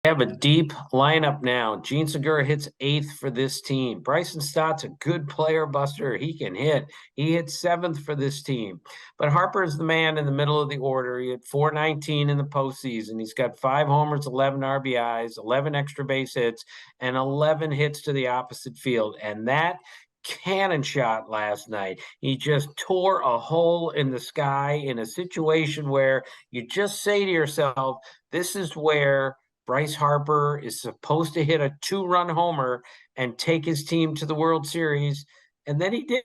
Have a deep lineup now. Gene Segura hits eighth for this team. Bryson Stott's a good player, Buster. He can hit. He hit seventh for this team. But Harper is the man in the middle of the order. He had 419 in the postseason. He's got 5 homers, 11 RBIs, 11 extra base hits, and 11 hits to the opposite field. And that cannon shot last night. He just tore a hole in the sky in a situation where you just say to yourself, this is where Bryce Harper is supposed to hit a 2-run homer and take his team to the World Series, and then he did.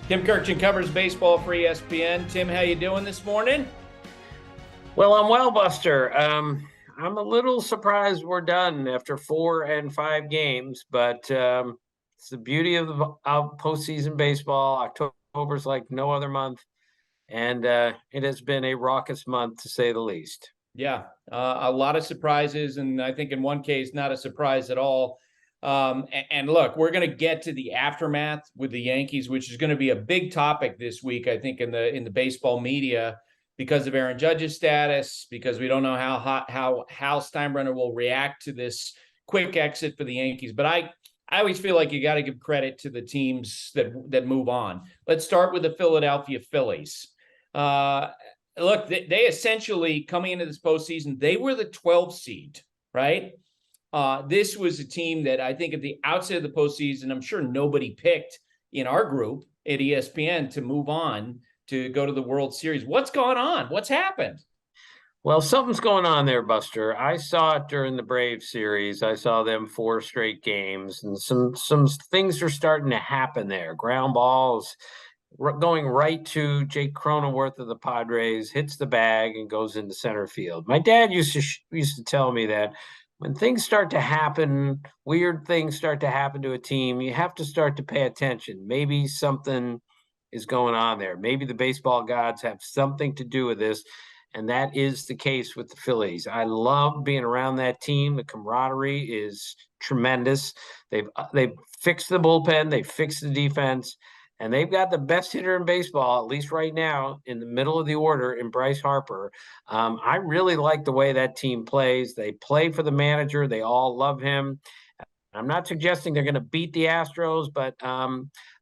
Tim Kurkjian covers baseball for ESPN. Tim, how you doing this morning? Well, I'm well, Buster. I'm a little surprised we're done after 4 and 5 games, but it's the beauty of postseason baseball. October's like no other month, and it has been a raucous month, to say the least. Yeah, a lot of surprises, and I think in one case, not a surprise at all. And look, we're going to get to the aftermath with the Yankees, which is going to be a big topic this week, I think, in the baseball media because of Aaron Judge's status, because we don't know how Steinbrenner will react to this quick exit for the Yankees. But I always feel like you got to give credit to the teams that move on. Let's start with the Philadelphia Phillies. Look, they essentially, coming into this postseason, they were the 12th seed, right? This was a team that I think at the outset of the postseason, I'm sure nobody picked in our group at ESPN to move on to go to the World Series. What's going on? What's happened? Well, something's going on there, Buster. I saw it during the Braves series. I saw them 4 straight games, and some things are starting to happen there. Ground balls going right to Jake Cronenworth of the Padres, hits the bag and goes into center field. My dad used to tell me that when things start to happen, weird things start to happen to a team, you have to start to pay attention. Maybe something is going on there. Maybe the baseball gods have something to do with this. And that is the case with the Phillies. I love being around that team. The camaraderie is tremendous. They've fixed the bullpen. They've fixed the defense. And they've got the best hitter in baseball, at least right now, in the middle of the order in Bryce Harper. I really like the way that team plays. They play for the manager. They all love him. I'm not suggesting they're going to beat the Astros, but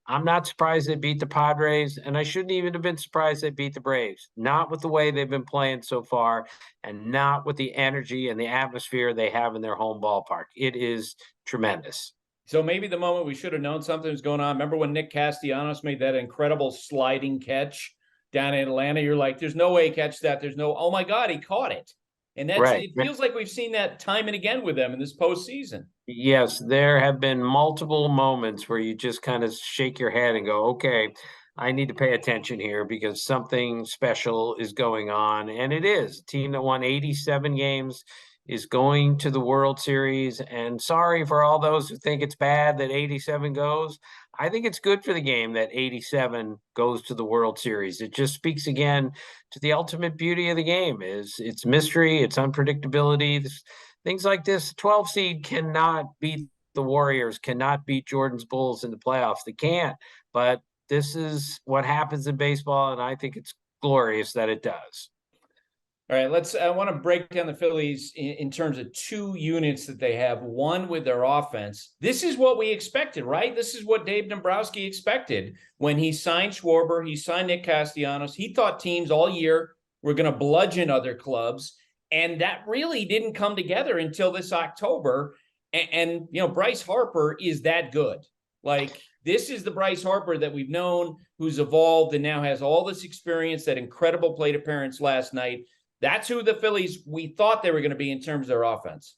I'm not surprised they beat the Padres, and I shouldn't even have been surprised they beat the Braves. Not with the way they've been playing so far, and not with the energy and the atmosphere they have in their home ballpark. It is tremendous. So maybe the moment we should have known something was going on. Remember when Nick Castellanos made that incredible sliding catch down in Atlanta? You're like, there's no way he catch that. There's no, oh my God, he caught it. And that's right. It feels like we've seen that time and again with them in this postseason. Yes, there have been multiple moments where you just kind of shake your head and go, okay, I need to pay attention here because something special is going on. And it is. A team that won 87 games is going to the World Series. And sorry for all those who think it's bad that 87 goes. I think it's good for the game that 87 goes to the World Series. It just speaks again to the ultimate beauty of the game is its mystery, its unpredictability. Things like this, 12 seed cannot beat the Warriors, cannot beat Jordan's Bulls in the playoffs. They can't. But this is what happens in baseball, and I think it's glorious that it does. All right, I want to break down the Phillies in terms of 2 units that they have. One with their offense. This is what we expected, right? This is what Dave Dombrowski expected when he signed Schwarber, he signed Nick Castellanos. He thought teams all year were going to bludgeon other clubs. And that really didn't come together until this October. And you know, Bryce Harper is that good. Like, this is the Bryce Harper that we've known, who's evolved and now has all this experience, that incredible plate appearance last night. That's who the Phillies, we thought they were going to be in terms of their offense.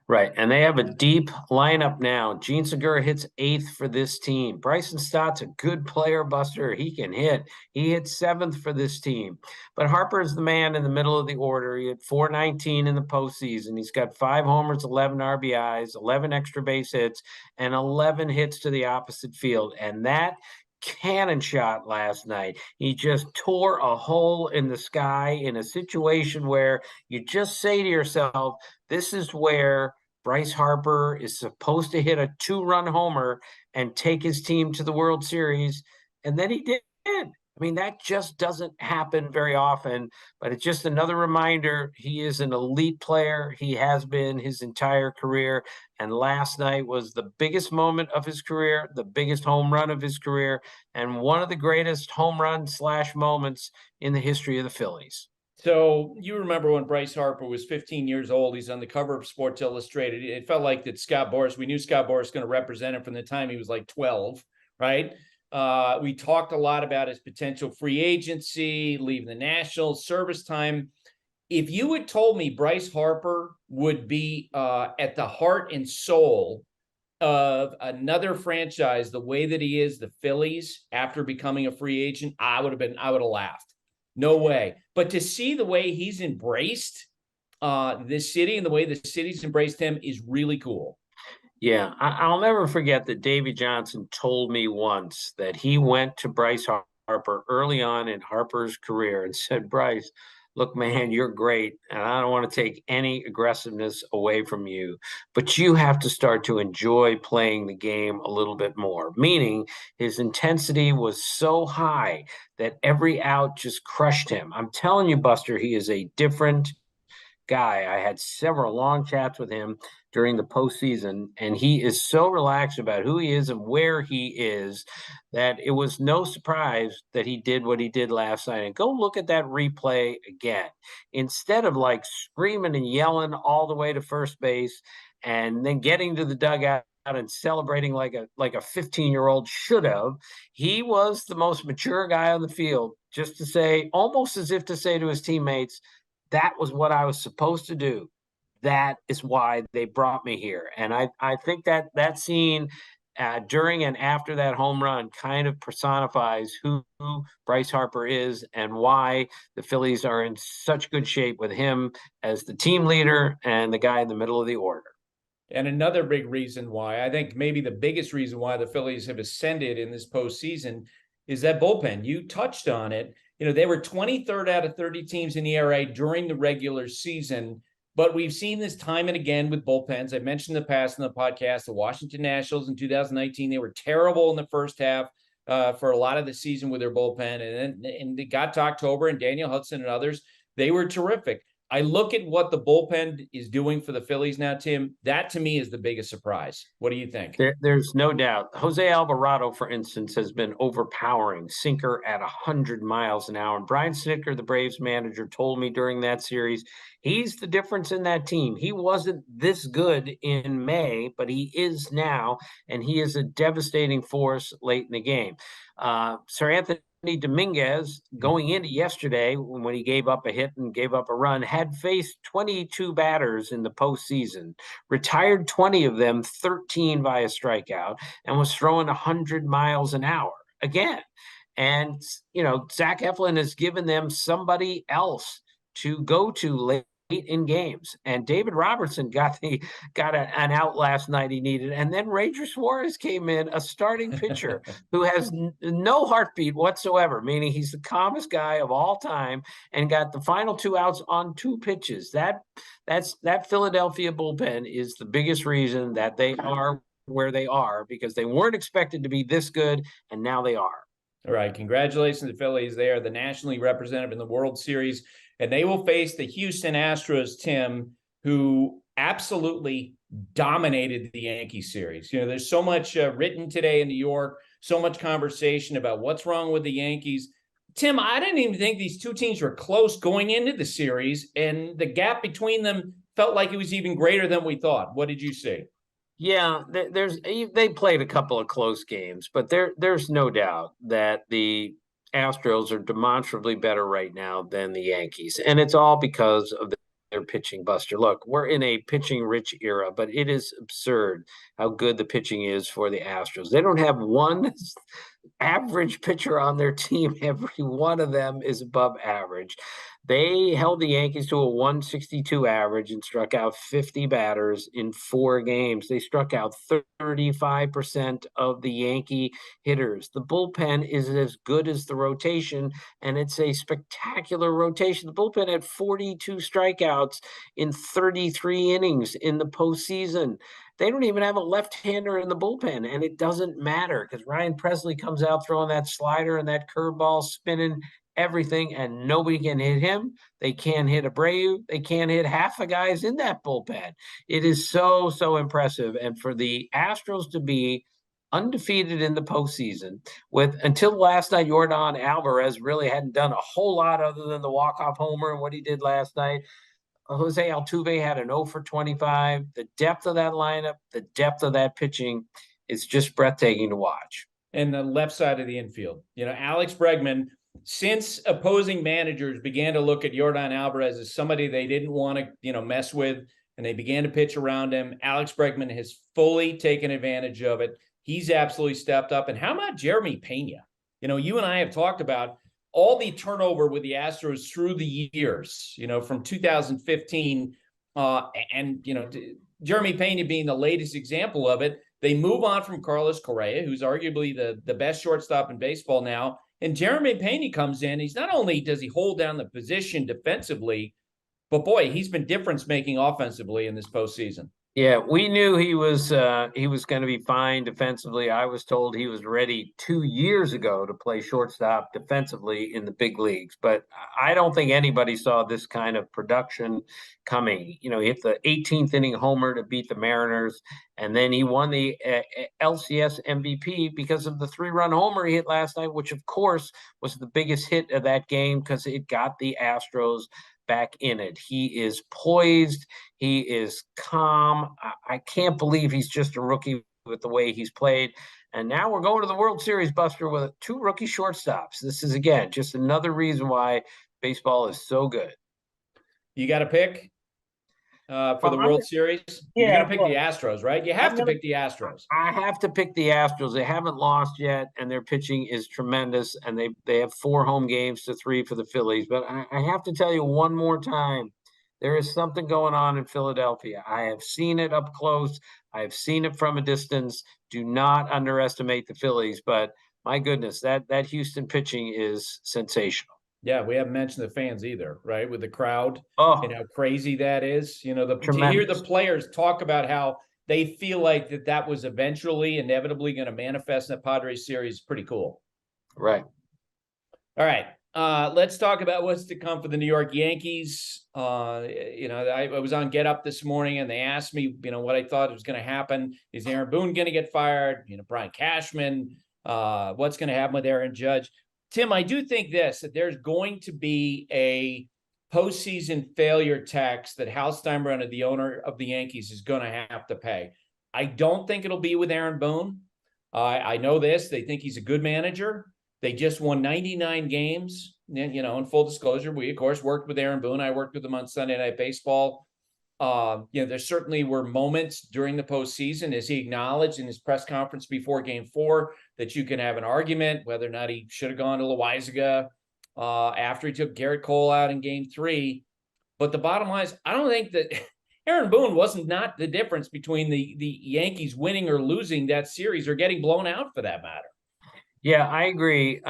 Right, and they have a deep lineup now. Gene Segura hits eighth for this team. Bryson Stott's a good player, Buster. He can hit. He hit seventh for this team. But Harper is the man in the middle of the order. He had 419 in the postseason. He's got 5 homers, 11 RBIs, 11 extra base hits, and 11 hits to the opposite field. And that cannon shot last night. He just tore a hole in the sky in a situation where you just say to yourself, this is where Bryce Harper is supposed to hit a 2-run homer and take his team to the World Series, and then he did. I mean, that just doesn't happen very often, but it's just another reminder he is an elite player. He has been his entire career. And last night was the biggest moment of his career, the biggest home run of his career, and one of the greatest home run / moments in the history of the Phillies. So you remember when Bryce Harper was 15 years old, he's on the cover of Sports Illustrated. It felt like that Scott Boras, we knew Scott Boras was going to represent him from the time he was like 12, right? We talked a lot about his potential free agency, leaving the Nationals, service time. If you had told me Bryce Harper would be at the heart and soul of another franchise the way that he is, the Phillies, after becoming a free agent, I would have laughed. No way. But to see the way he's embraced this city and the way the city's embraced him is really cool. Yeah, I'll never forget that Davey Johnson told me once that he went to Bryce Harper early on in Harper's career and said, Bryce, look, man, you're great. And I don't want to take any aggressiveness away from you, but you have to start to enjoy playing the game a little bit more. Meaning his intensity was so high that every out just crushed him. I'm telling you, Buster, he is a different guy. I had several long chats with him during the postseason, and he is so relaxed about who he is and where he is that it was no surprise that he did what he did last night. And go look at that replay again. Instead of like screaming and yelling all the way to first base and then getting to the dugout and celebrating like a 15-year-old should have, he was the most mature guy on the field, just to say, almost as if to say to his teammates, that was what I was supposed to do. That is why they brought me here. And I think that scene during and after that home run kind of personifies who Bryce Harper is and why the Phillies are in such good shape with him as the team leader and the guy in the middle of the order. And another big reason why, I think maybe the biggest reason why the Phillies have ascended in this postseason is that bullpen. You touched on it. You know, they were 23rd out of 30 teams in ERA during the regular season, but we've seen this time and again with bullpens. I mentioned in the past in the podcast, the Washington Nationals in 2019, they were terrible in the first half for a lot of the season with their bullpen. And they got to October, and Daniel Hudson and others, they were terrific. I look at what the bullpen is doing for the Phillies now, Tim. That to me is the biggest surprise. What do you think? There's no doubt. Jose Alvarado, for instance, has been overpowering, sinker at 100 miles an hour. And Brian Snitker, the Braves manager, told me during that series, he's the difference in that team. He wasn't this good in May, but he is now, and he is a devastating force late in the game. Sir Anthony Dominguez, going into yesterday when he gave up a hit and gave up a run, had faced 22 batters in the postseason, retired 20 of them, 13 via strikeout, and was throwing 100 miles an hour again. And, you know, Zach Eflin has given them somebody else to go to late in games, and David Robertson got an out last night he needed, and then Ranger Suarez came in, a starting pitcher who has no heartbeat whatsoever, meaning he's the calmest guy of all time, and got the final 2 outs on 2 pitches. That Philadelphia bullpen is the biggest reason that they are where they are, because they weren't expected to be this good, and now they are. All right, congratulations to the Phillies. They are the nationally representative in the World Series, and they will face the Houston Astros, Tim, who absolutely dominated the Yankee series. You know, there's so much written today in New York, so much conversation about what's wrong with the Yankees. Tim, I didn't even think these two teams were close going into the series, and the gap between them felt like it was even greater than we thought. What did you see? Yeah, they played a couple of close games, but there's no doubt that the Astros are demonstrably better right now than the Yankees, and it's all because of their pitching, Buster. Look, we're in a pitching-rich era, but it is absurd how good the pitching is for the Astros. They don't have one average pitcher on their team. Every one of them is above average. They held the Yankees to a 162 average and struck out 50 batters in 4 games. They struck out 35% of the Yankee hitters. The bullpen is as good as the rotation, and it's a spectacular rotation. The bullpen had 42 strikeouts in 33 innings in the postseason. They don't even have a left-hander in the bullpen, and it doesn't matter because Ryan Presley comes out throwing that slider and that curveball spinning everything, and nobody can hit him. They can't hit Abreu. They can't hit half the guys in that bullpen. It is so, so impressive. And for the Astros to be undefeated in the postseason with until last night, Yordan Alvarez really hadn't done a whole lot other than the walk-off homer and what he did last night. Jose Altuve had an 0 for 25. The depth of that lineup, the depth of that pitching is just breathtaking to watch. And the left side of the infield, Alex Bregman, since opposing managers began to look at Yordan Alvarez as somebody they didn't want to, mess with, and they began to pitch around him, Alex Bregman has fully taken advantage of it. He's absolutely stepped up. And how about Jeremy Pena? You and I have talked about all the turnover with the Astros through the years, from 2015, Jeremy Pena being the latest example of it. They move on from Carlos Correa, who's arguably the best shortstop in baseball now. And Jeremy Pena comes in. He's not only does he hold down the position defensively, but boy, he's been difference making offensively in this postseason. Yeah, we knew he was going to be fine defensively. I was told he was ready 2 years ago to play shortstop defensively in the big leagues, but I don't think anybody saw this kind of production coming. He hit the 18th inning homer to beat the Mariners, and then he won the LCS MVP because of the 3-run homer he hit last night, which of course was the biggest hit of that game because it got the Astros back in it. He is poised. He is calm. I can't believe he's just a rookie with the way he's played. And now we're going to the World Series, Buster, with 2 rookie shortstops. This is, again, just another reason why baseball is so good. You got to pick for the World Series? You're going to pick the Astros, right? You have to pick the Astros. I have to pick the Astros. They haven't lost yet, and their pitching is tremendous, and they have 4 home games to 3 for the Phillies. But I have to tell you one more time, there is something going on in Philadelphia. I have seen it up close. I have seen it from a distance. Do not underestimate the Phillies, but my goodness, that Houston pitching is sensational. Yeah, we haven't mentioned the fans either, right? With the crowd and how crazy that is. To hear the players talk about how they feel like that was eventually, inevitably going to manifest in the Padres series is pretty cool. Right. All right. Let's talk about what's to come for the New York Yankees. I was on Get Up this morning and they asked me, what I thought was going to happen. Is Aaron Boone going to get fired? Brian Cashman, what's going to happen with Aaron Judge? Tim, I do think that there's going to be a postseason failure tax that Hal Steinbrenner, the owner of the Yankees, is going to have to pay. I don't think it'll be with Aaron Boone. I know this. They think he's a good manager. They just won 99 games. In full disclosure, we, of course, worked with Aaron Boone. I worked with him on Sunday Night Baseball. There certainly were moments during the postseason, as he acknowledged in his press conference before Game 4, that you can have an argument whether or not he should have gone to Loaizaga after he took Garrett Cole out in Game 3. But the bottom line is, I don't think that Aaron Boone wasn't not the difference between the Yankees winning or losing that series or getting blown out for that matter. Yeah, I agree.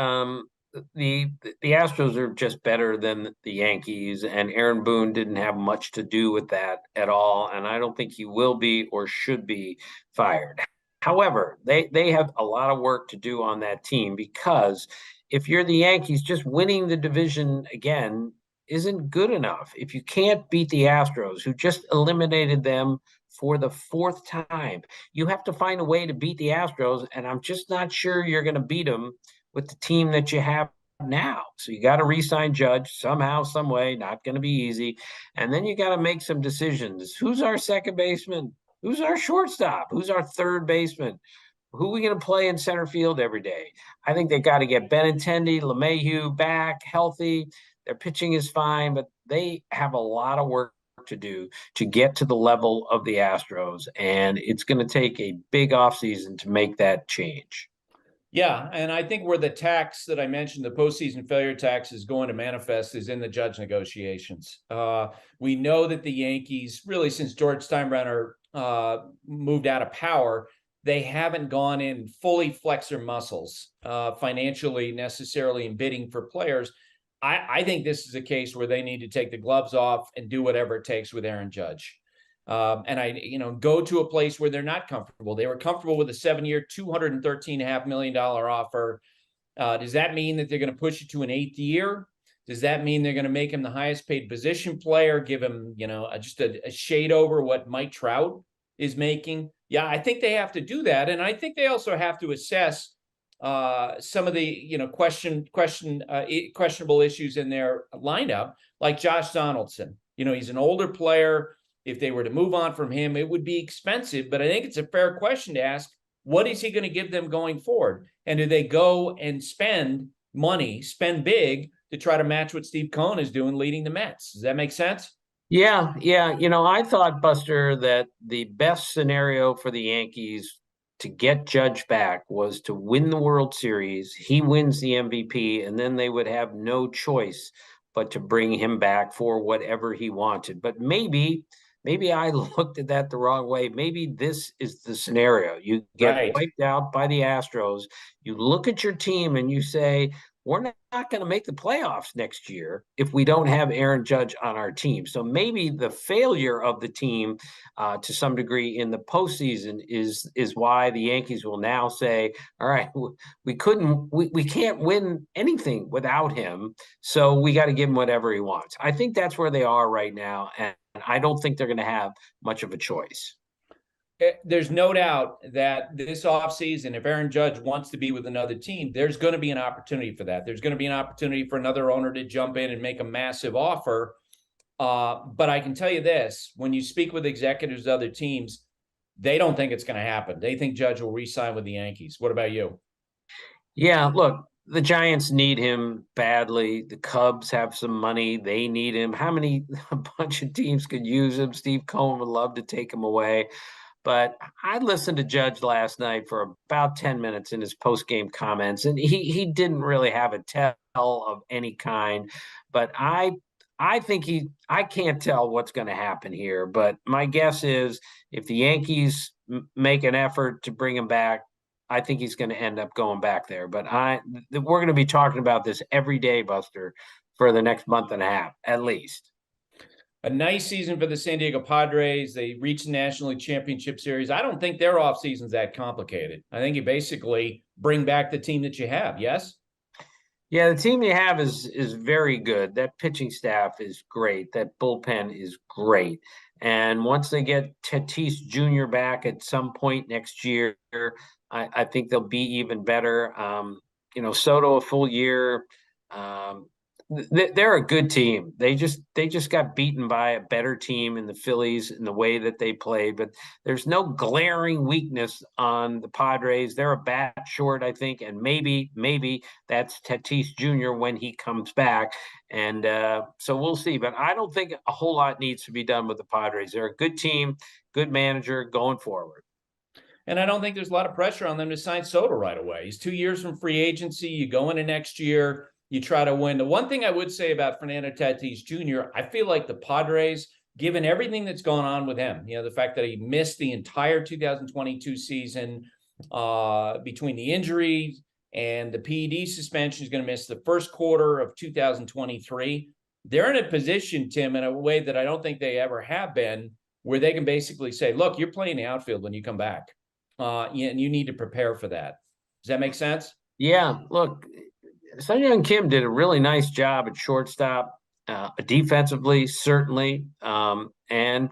The Astros are just better than the Yankees, and Aaron Boone didn't have much to do with that at all, and I don't think he will be or should be fired. However, they have a lot of work to do on that team because if you're the Yankees, just winning the division again isn't good enough. If you can't beat the Astros, who just eliminated them for the 4th time, you have to find a way to beat the Astros, and I'm just not sure you're going to beat them with the team that you have now. So you got to re-sign Judge somehow, some way, not going to be easy. And then you got to make some decisions. Who's our second baseman? Who's our shortstop? Who's our third baseman? Who are we going to play in center field every day? I think they got to get Benintendi, LeMahieu back, healthy. Their pitching is fine, but they have a lot of work to do to get to the level of the Astros. And it's going to take a big offseason to make that change. Yeah, and I think where the tax that I mentioned, the postseason failure tax, is going to manifest is in the Judge negotiations. We know that the Yankees, really since George Steinbrenner moved out of power, they haven't gone in fully flex their muscles financially necessarily in bidding for players. I think this is a case where they need to take the gloves off and do whatever it takes with Aaron Judge. And go to a place where they're not comfortable. They were comfortable with a 7-year, $213.5 million offer. Does that mean that they're going to push it to an 8th year? Does that mean they're going to make him the highest paid position player, give him, just a shade over what Mike Trout is making? Yeah, I think they have to do that. And I think they also have to assess some of the, questionable issues in their lineup, like Josh Donaldson. He's an older player. If they were to move on from him, it would be expensive, but I think it's a fair question to ask, what is he going to give them going forward? And do they go and spend big to try to match what Steve Cohen is doing leading the Mets? Does that make sense? Yeah. I thought, Buster, that the best scenario for the Yankees to get Judge back was to win the World Series. He wins the MVP, and then they would have no choice but to bring him back for whatever he wanted. But maybe I looked at that the wrong way. Maybe this is the scenario. You get Right. wiped out by the Astros. You look at your team and you say, we're not going to make the playoffs next year if we don't have Aaron Judge on our team. So maybe the failure of the team to some degree in the postseason is why the Yankees will now say, all right, we can't win anything without him. So we got to give him whatever he wants. I think that's where they are right now. And I don't think they're going to have much of a choice. There's no doubt that this offseason, if Aaron Judge wants to be with another team, there's going to be an opportunity for that. There's going to be an opportunity for another owner to jump in and make a massive offer. But I can tell you this, when you speak with executives of other teams, they don't think it's going to happen. They think Judge will re-sign with the Yankees. What about you? Yeah, look, the Giants need him badly. The Cubs have some money. They need him. A bunch of teams could use him. Steve Cohen would love to take him away. But I listened to Judge last night for about 10 minutes in his post-game comments, and he didn't really have a tell of any kind. But I think I can't tell what's going to happen here. But my guess is if the Yankees make an effort to bring him back, I think he's going to end up going back there. But we're going to be talking about this every day, Buster, for the next month and a half, at least. A nice season for the San Diego Padres. They reached the National League Championship Series. I don't think their offseason's that complicated. I think you basically bring back the team that you have, yes? Yeah, the team you have is very good. That pitching staff is great. That bullpen is great. And once they get Tatis Jr. back at some point next year, I think they'll be even better. Soto a full year. They're a good team. They just got beaten by a better team in the Phillies in the way that they played, but there's no glaring weakness on the Padres. They're a bat short, I think, and maybe that's Tatis Jr. when he comes back. And so we'll see. But I don't think a whole lot needs to be done with the Padres. They're a good team, good manager going forward. And I don't think there's a lot of pressure on them to sign Soto right away. He's 2 years from free agency. You go into next year, you try to win. The one thing I would say about Fernando Tatis Jr., I feel like the Padres, given everything that's gone on with him, the fact that he missed the entire 2022 season between the injuries and the PED suspension, is going to miss the first quarter of 2023. They're in a position, Tim, in a way that I don't think they ever have been, where they can basically say, look, you're playing the outfield when you come back. And you need to prepare for that. Does that make sense? Yeah, look, Sun-Young Kim did a really nice job at shortstop, defensively, certainly. And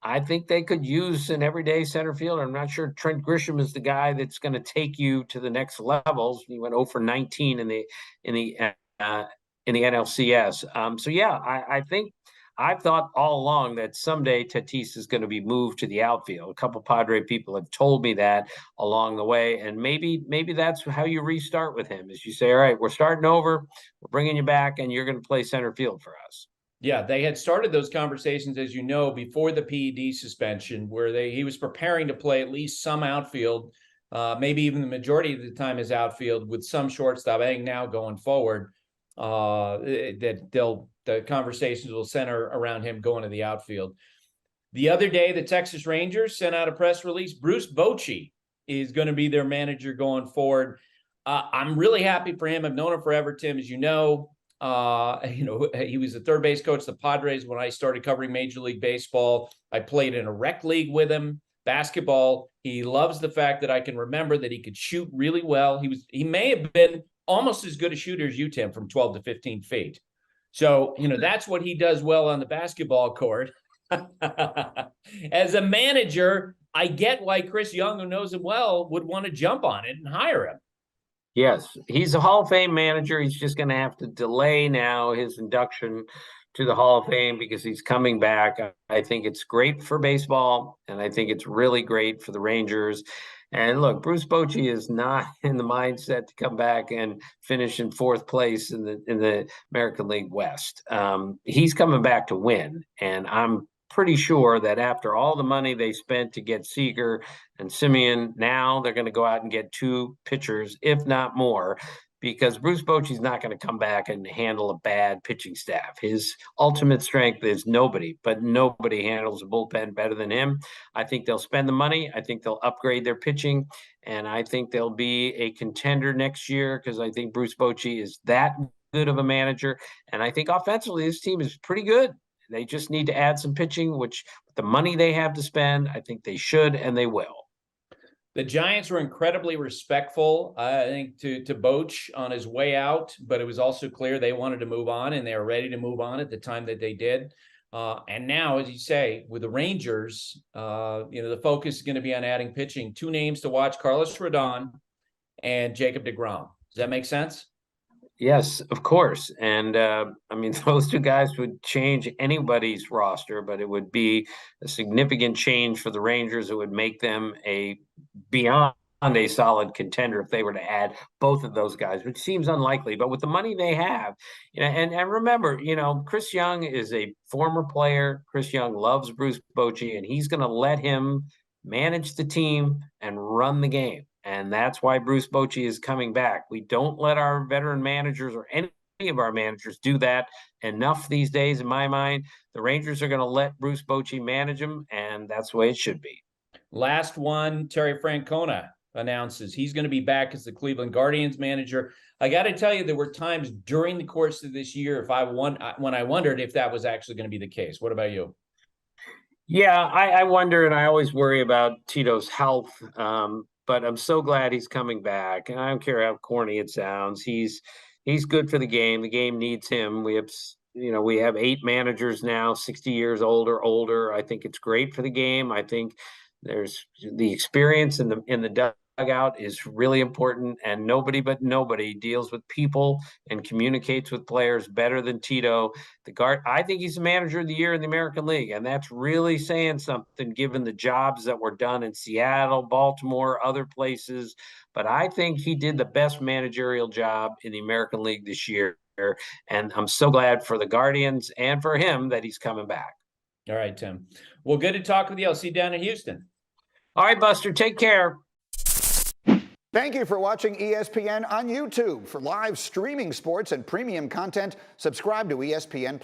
I think they could use an everyday center fielder. I'm not sure Trent Grisham is the guy that's going to take you to the next levels. He went 0 for 19 in the NLCS. So yeah, I think I've thought all along that someday Tatis is going to be moved to the outfield. A couple Padre people have told me that along the way, and maybe that's how you restart with him. Is you say, all right, we're starting over, we're bringing you back, and you're going to play center field for us. Yeah, they had started those conversations, as you know, before the PED suspension, where he was preparing to play at least some outfield maybe even the majority of the time is outfield with some shortstop. I think now going forward, that the conversations will center around him going to the outfield. The other day, the Texas Rangers sent out a press release. Bruce Bochy is going to be their manager going forward. I'm really happy for him. I've known him forever, Tim, as you know. He was the third base coach of the Padres when I started covering Major League Baseball. I played in a rec league with him, basketball. He loves the fact that I can remember that he could shoot really well. He may have been almost as good a shooter as you, Tim, from 12 to 15 feet. So, that's what he does well on the basketball court. As a manager, I get why Chris Young, who knows him well, would want to jump on it and hire him. Yes, he's a Hall of Fame manager. He's just going to have to delay now his induction to the Hall of Fame because he's coming back. I think it's great for baseball, and I think it's really great for the Rangers. And look, Bruce Bochy is not in the mindset to come back and finish in fourth place in the American League West. He's coming back to win, and I'm pretty sure that after all the money they spent to get Seager and Simeon, now they're going to go out and get two pitchers, if not more, because Bruce Bochy's not going to come back and handle a bad pitching staff. His ultimate strength is nobody, but nobody handles a bullpen better than him. I think they'll spend the money. I think they'll upgrade their pitching, and I think they'll be a contender next year because I think Bruce Bochy is that good of a manager, and I think offensively this team is pretty good. They just need to add some pitching, which with the money they have to spend, I think they should and they will. The Giants were incredibly respectful, I think, to Boch on his way out, but it was also clear they wanted to move on, and they were ready to move on at the time that they did. And now, as you say, with the Rangers, the focus is going to be on adding pitching. Two names to watch: Carlos Rodon and Jacob deGrom. Does that make sense? Yes, of course. And those two guys would change anybody's roster, but it would be a significant change for the Rangers. It would make them beyond a solid contender if they were to add both of those guys, which seems unlikely. But with the money they have, and remember, Chris Young is a former player. Chris Young loves Bruce Bochy, and he's going to let him manage the team and run the game. And that's why Bruce Bochy is coming back. We don't let our veteran managers or any of our managers do that enough these days, in my mind. The Rangers are going to let Bruce Bochy manage them, and that's the way it should be. Last one, Terry Francona announces he's going to be back as the Cleveland Guardians manager. I got to tell you, there were times during the course of this year when I wondered if that was actually going to be the case. What about you? Yeah, I wonder, and I always worry about Tito's health. But I'm so glad he's coming back. And I don't care how corny it sounds. He's good for the game. The game needs him. We have 8 managers now, 60 years old or older. I think it's great for the game. I think there's the experience in the dugout is really important, and nobody deals with people and communicates with players better than Tito. I think he's the manager of the year in the American League, and that's really saying something given the jobs that were done in Seattle, Baltimore, other places. But I think he did the best managerial job in the American League this year, and I'm so glad for the Guardians and for him that he's coming back. All right, Tim. Well, good to talk with you. I'll see you down in Houston. All right, Buster, take care. Thank you for watching ESPN on YouTube. For live streaming sports and premium content, subscribe to ESPN+.